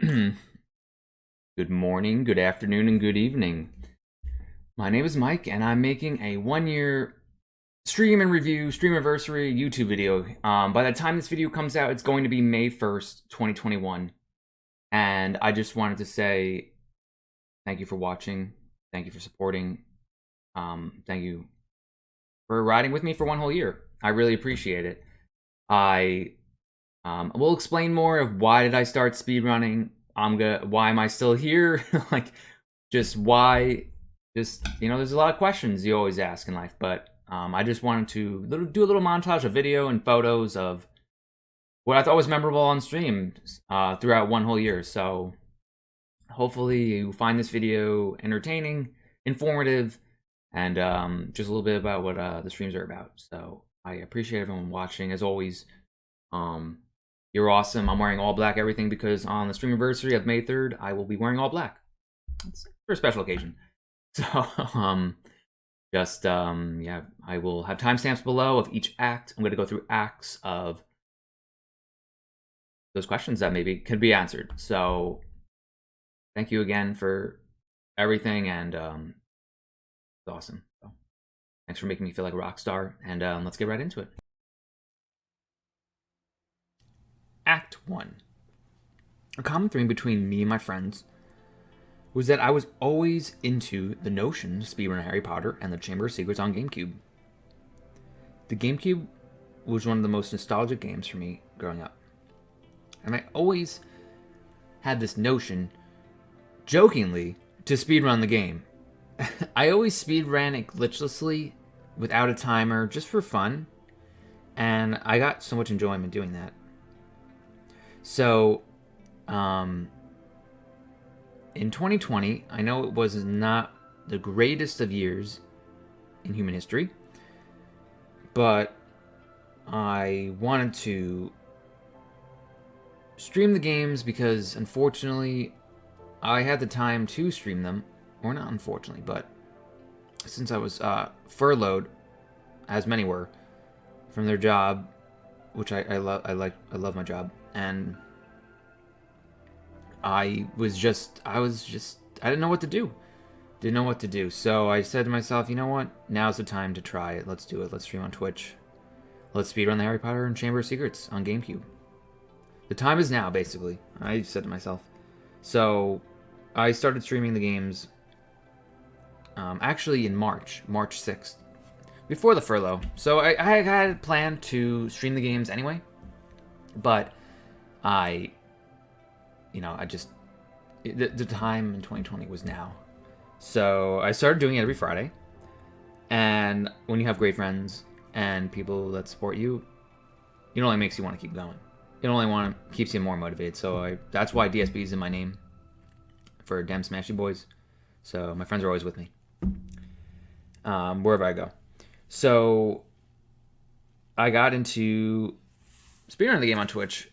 Good morning, good afternoon, and good evening. My name is Mike, and I'm making a 1-year stream and review, stream anniversary YouTube video. By the time this video comes out, it's going to be May 1st, 2021. And I just wanted to say thank you for watching, thank you for supporting, thank you for riding with me for one whole year. I really appreciate it. I will explain more of why did I start speedrunning. Why am I still here? Just why? There's a lot of questions you always ask in life, but I just wanted to do a little montage of video and photos of what I thought was memorable on stream throughout one whole year. So hopefully you find this video entertaining, informative, and just a little bit about what the streams are about. So I appreciate everyone watching. As always, you're awesome. I'm wearing all black everything because on the stream anniversary of May 3rd, I will be wearing all black. It's for a special occasion. So, yeah, I will have timestamps below of each act. I'm going to go through acts of those questions that maybe could be answered. So, thank you again for everything, and it's awesome. So, thanks for making me feel like a rock star, and let's get right into it. Act 1. A common theme between me and my friends was that I was always into the notion to speedrun Harry Potter and the Chamber of Secrets on GameCube. The GameCube was one of the most nostalgic games for me growing up. And I always had this notion, jokingly, to speedrun the game. I always speedran it glitchlessly, without a timer, just for fun. And I got so much enjoyment doing that. So, in 2020, I know it was not the greatest of years in human history, but I wanted to stream the games because, unfortunately, I had the time to stream them. Or not unfortunately, but since I was furloughed, as many were, from their job, which I love my job, and I didn't know what to do. Didn't know what to do. So I said to myself, you know what? Now's the time to try it. Let's do it. Let's stream on Twitch. Let's speedrun the Harry Potter and Chamber of Secrets on GameCube. The time is now, basically. I said to myself. So I started streaming the games actually in March 6th, before the furlough. So I had planned to stream the games anyway, but the time in 2020 was now. So I started doing it every Friday. And when you have great friends and people that support you, it only makes you want to keep going. It only keeps you more motivated. So that's why DSB is in my name, for Dem Smashy Boys. So my friends are always with me, wherever I go. So I got into speedrunning the game on Twitch,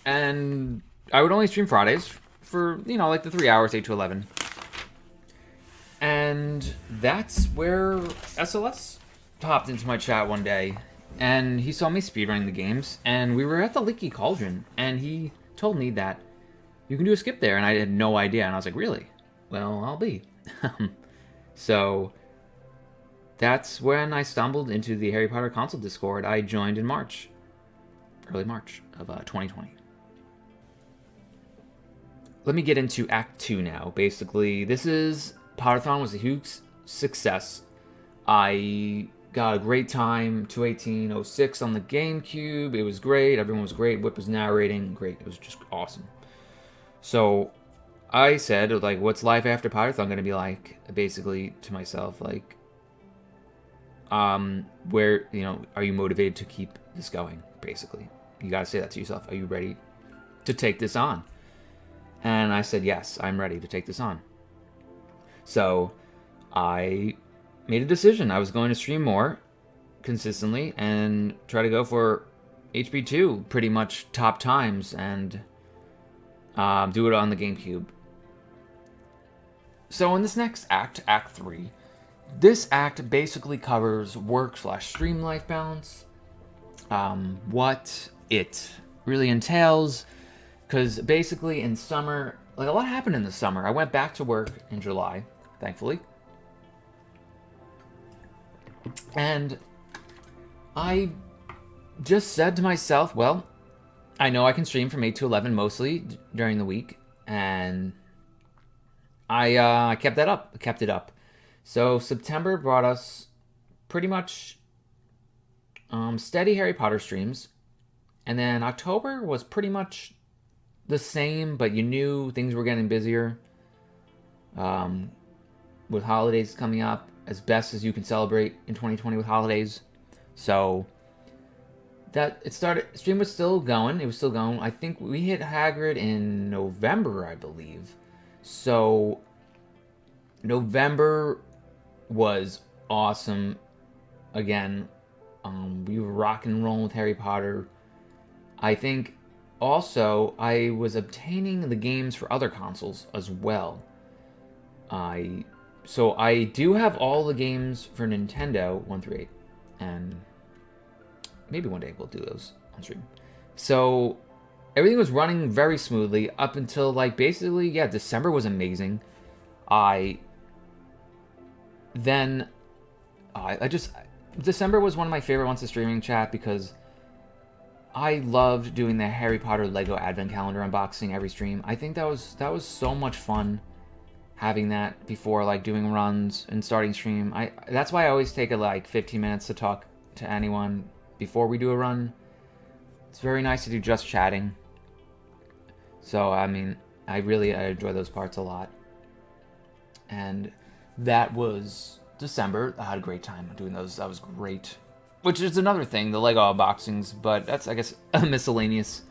and I would only stream Fridays for, like the 3 hours, 8 to 11. And that's where SLS popped into my chat one day, and he saw me speedrunning the games, and we were at the Leaky Cauldron, and he told me that you can do a skip there, and I had no idea, and I was like, really? Well, I'll be. So that's when I stumbled into the Harry Potter console Discord. I joined in early March of 2020. Let me get into Act 2 now. Basically, Potterthon was a huge success. I got a great time, 2:18:06 on the GameCube. It was great. Everyone was great. Whip was narrating. Great. It was just awesome. So I said, what's life after Potterthon going to be like? Basically, to myself, where, are you motivated to keep this going? Basically, you got to say that to yourself. Are you ready to take this on? And I said, yes, I'm ready to take this on. So I made a decision. I was going to stream more consistently and try to go for HP2 pretty much top times, and do it on the GameCube. So in this next act, Act 3, this act basically covers work/stream life balance, what it really entails, because basically in summer, like a lot happened in the summer. I went back to work in July, thankfully. And I just said to myself, well, I know I can stream from 8 to 11 mostly during the week. And I kept that up. I kept it up. So September brought us pretty much steady Harry Potter streams. And then October was pretty much the same, but you knew things were getting busier. With holidays coming up, as best as you can celebrate in 2020 with holidays. So that it started, stream was still going. It was still going. I think we hit Hagrid in November, I believe. So November was awesome. Again, we were rocking and rolling with Harry Potter. I think also I was obtaining the games for other consoles as well. So I do have all the games for Nintendo 1 through 8, and maybe one day we'll do those on stream. So everything was running very smoothly up until like basically, yeah, December was amazing. December was one of my favorite ones to streaming chat because I loved doing the Harry Potter Lego Advent Calendar unboxing every stream. I think that was so much fun having that before like doing runs and starting stream. That's why I always take like 15 minutes to talk to anyone before we do a run. It's very nice to do just chatting. So I mean, I enjoy those parts a lot. And that was December. I had a great time doing those. That was great. Which is another thing, the Lego unboxings, but that's, I guess, miscellaneous.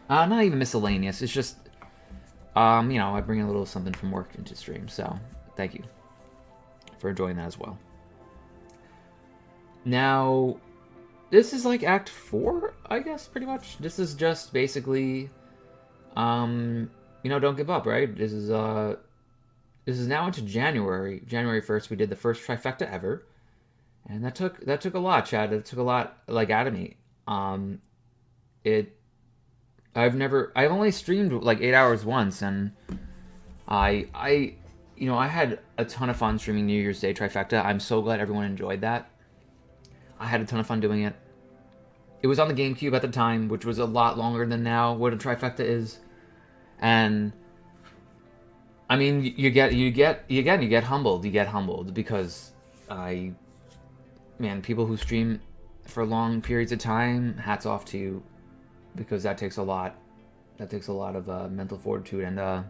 Not even miscellaneous. It's just, I bring a little something from work into stream. So, thank you for enjoying that as well. Now, this is like Act 4, I guess, pretty much. This is just basically, don't give up, right? This is now into January. January 1st, we did the first trifecta ever. And that took a lot, Chad. It took a lot, like, out of me. I've only streamed like 8 hours once, and I had a ton of fun streaming New Year's Day trifecta. I'm so glad everyone enjoyed that. I had a ton of fun doing it. It was on the GameCube at the time, which was a lot longer than now what a trifecta is, and I mean, you get humbled. You get humbled because people who stream for long periods of time, hats off to you, because that takes a lot. That takes a lot of mental fortitude and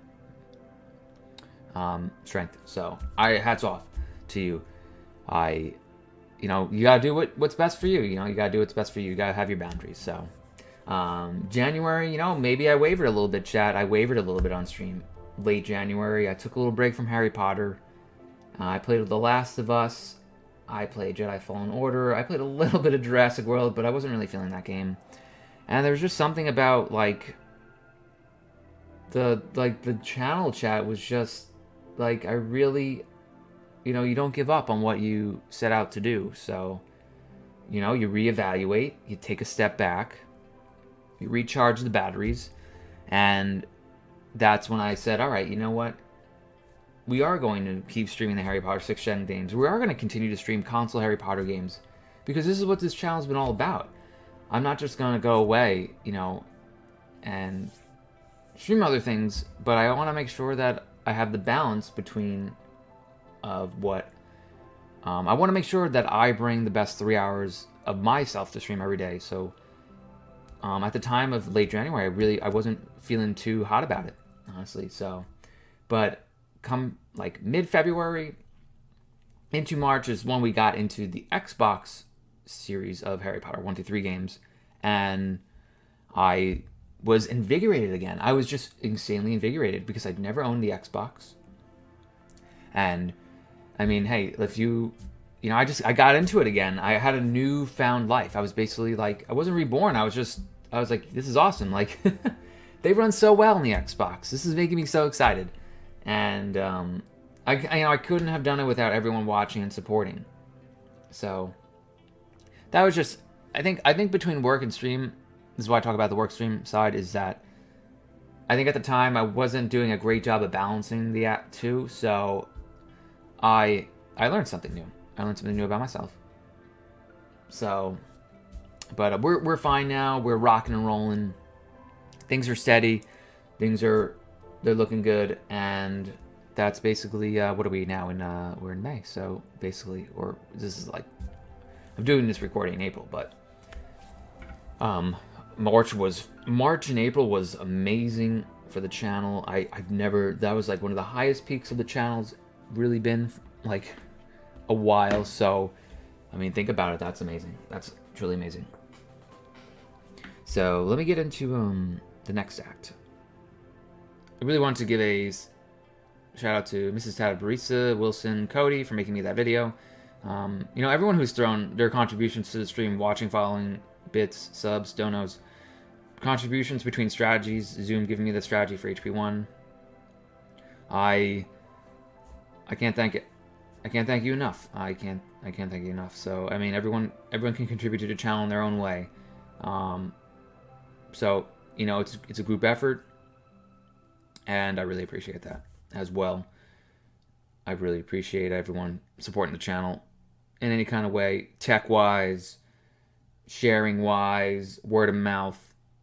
strength. So hats off to you. You gotta do what's best for you. You gotta do what's best for you. You gotta have your boundaries. So January, maybe I wavered a little bit, chat. I wavered a little bit on stream. Late January, I took a little break from Harry Potter. I played with The Last of Us. I played Jedi Fallen Order. I played a little bit of Jurassic World, but I wasn't really feeling that game. And there's just something about the channel chat was just like, I really, you don't give up on what you set out to do. So, you reevaluate, you take a step back, you recharge the batteries, and that's when I said, all right, you know what? We are going to keep streaming the Harry Potter 6th Gen games. We are going to continue to stream console Harry Potter games, because this is what this channel's been all about. I'm not just going to go away, and stream other things, but I want to make sure that I have the balance between of what I want to make sure that I bring the best 3 hours of myself to stream every day. So at the time of late January, I wasn't feeling too hot about it, honestly. So, but come like mid-February into March is when we got into the Xbox series of Harry Potter 1 through 3 games, and I was invigorated again. I was just insanely invigorated because I'd never owned the Xbox. And I mean, hey, if I got into it again. I had a newfound life. I was basically like, I wasn't reborn. I was like, this is awesome. Like, they run so well on the Xbox. This is making me so excited. And I couldn't have done it without everyone watching and supporting. So that was just, I think between work and stream, this is why I talk about the work stream side, is that I think at the time I wasn't doing a great job of balancing the two, so I learned something new. I learned something new about myself. So, but we're fine now. We're rocking and rolling. Things are steady. They're looking good, and that's basically what are we now in? We're in May, so basically, or this is like I'm doing this recording in April, but March and April was amazing for the channel. I've never, that was like one of the highest peaks of the channel's really been like a while. So I mean, think about it. That's amazing. That's truly amazing. So let me get into the next act. I really wanted to give a shout out to Mrs. Tada Barisa, Wilson, Cody for making me that video. You know, everyone who's thrown their contributions to the stream, watching, following, bits, subs, donos, contributions between strategies, Zoom giving me the strategy for HP1. I can't thank it. I can't thank you enough. I can't thank you enough. So I mean, everyone can contribute to the channel in their own way. So you know, it's a group effort, and I really appreciate that as well. I really appreciate everyone supporting the channel in any kind of way, tech wise, sharing wise, word of mouth.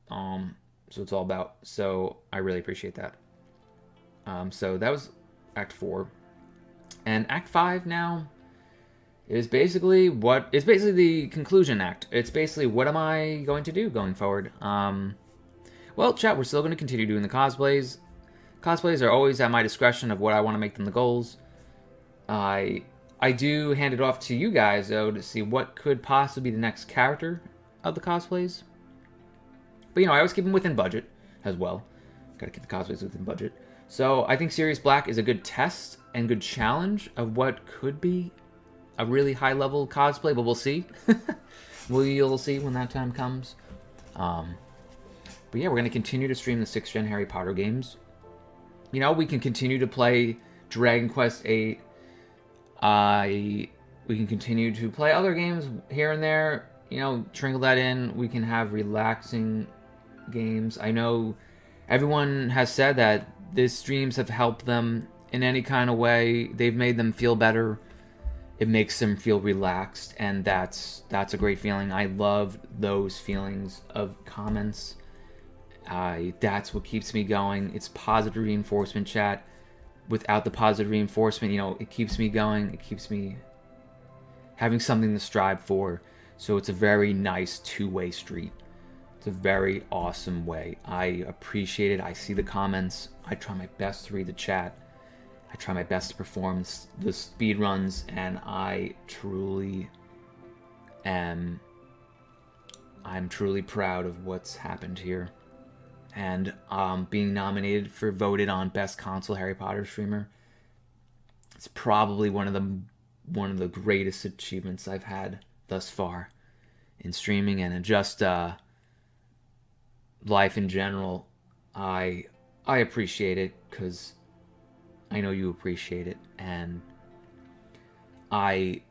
So it's all about. So I really appreciate that. So that was Act 4. And Act 5 now is basically the conclusion act. It's basically what am I going to do going forward? Well, chat, we're still going to continue doing the cosplays. Cosplays are always at my discretion of what I want to make them the goals. I do hand it off to you guys, though, to see what could possibly be the next character of the cosplays. But, you know, I always keep them within budget as well. Gotta keep the cosplays within budget. So I think Sirius Black is a good test and good challenge of what could be a really high-level cosplay, but we'll see. We'll see when that time comes. But yeah, we're going to continue to stream the 6th Gen Harry Potter games. You know, we can continue to play Dragon Quest VIII. We can continue to play other games here and there. You know, trickle that in. We can have relaxing games. I know everyone has said that these streams have helped them in any kind of way. They've made them feel better. It makes them feel relaxed, and that's a great feeling. I love those feelings of comments. That's what keeps me going. It's positive reinforcement, chat. Without the positive reinforcement, you know, it keeps me going. It keeps me having something to strive for. So it's a very nice two-way street. It's a very awesome way. I appreciate it. I see the comments. I try my best to read the chat. I try my best to perform the speed runs, and I'm truly proud of what's happened here. And being nominated for voted on best console Harry Potter streamer. It's probably one of the greatest achievements I've had thus far in streaming and in just life in general. I appreciate it because I know you appreciate it, and I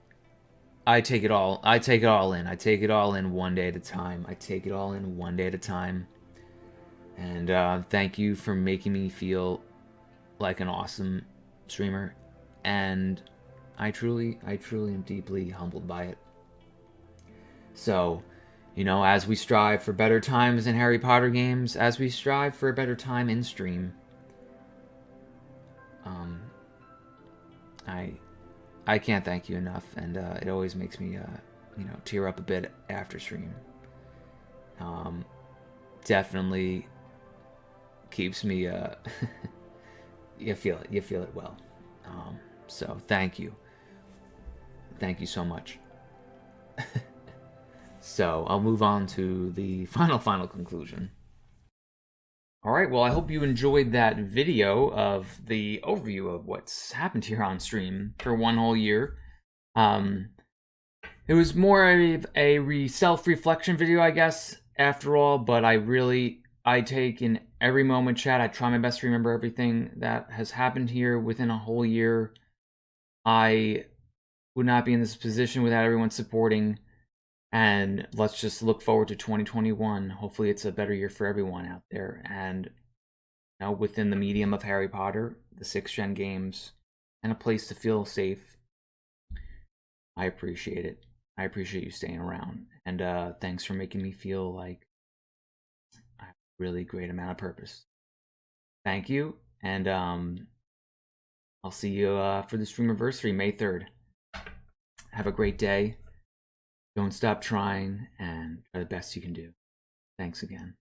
take it all. I take it all in. I take it all in one day at a time. And thank you for making me feel like an awesome streamer. And I truly am deeply humbled by it. So, you know, as we strive for better times in Harry Potter games, as we strive for a better time in stream, I can't thank you enough, and it always makes me, you know, tear up a bit after stream. Definitely keeps me, you feel it well. So thank you so much. So I'll move on to the final conclusion. Alright, well, I hope you enjoyed that video of the overview of what's happened here on stream for one whole year. It was more of a self-reflection video, I guess, after all, but I take in every moment, chat. I try my best to remember everything that has happened here within a whole year. I would not be in this position without everyone supporting. And let's just look forward to 2021. Hopefully it's a better year for everyone out there. And within the medium of Harry Potter, the 6th gen games, and a place to feel safe. I appreciate it. I appreciate you staying around, and thanks for making me feel like I have a really great amount of purpose. Thank you, and I'll see you for the Streamiversary, May 3rd. Have a great day. Don't stop trying, and try the best you can do. Thanks again.